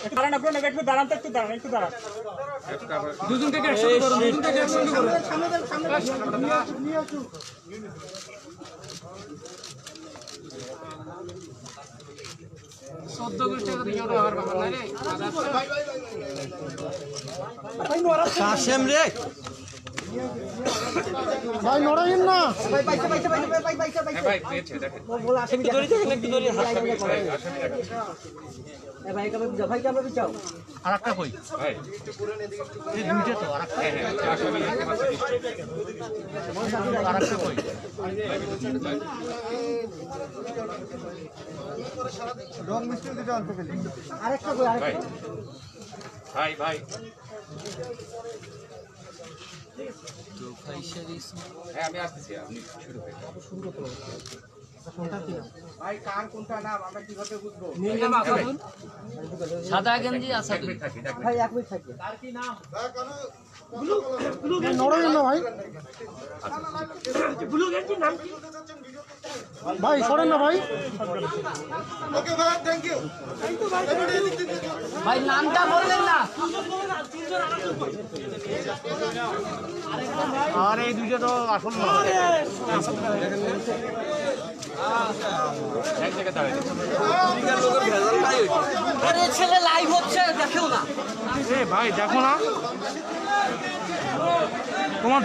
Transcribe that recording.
দাঁড়ান আপনারা একটু দাঁড়ান তো, একটু দাঁড়ান, একটু দাঁড়ান। দুজনকে একসঙ্গে করো, দুজনকে একসঙ্গে করো। চোদ্দ গোষ্ঠী কাশেম রে ভাই নড়াইন না আরেকটা কই ভাই এই দুইটা তো আরেকটা আরেকটা কই রং মিষ্টি দিতে অল্প খেলি আরেকটা কই আরেকটা ভাই ভাই তো ভাই শরীস হ্যাঁ আমি আসতেছি, আপনি শুরু করুন। ভাই কার কোনটা নাম আমরা কিভাবে বুঝবো? সাদা গেঞ্জি আছে ভাই এক মিনিট থাকবে তার কি নাম নড়াইন না ভাই ব্লু গেঞ্জির নাম কি ভাই সরেন না ভাই ওকে ভাই থ্যাংক ইউ ভাই নামটা বললেন না। আর এই দুইটা তো আসল না এক জায়গায় দাঁড়াই আরে ছেলে লাইভ হচ্ছে দেখেও না। এ ভাই দেখো না তোমার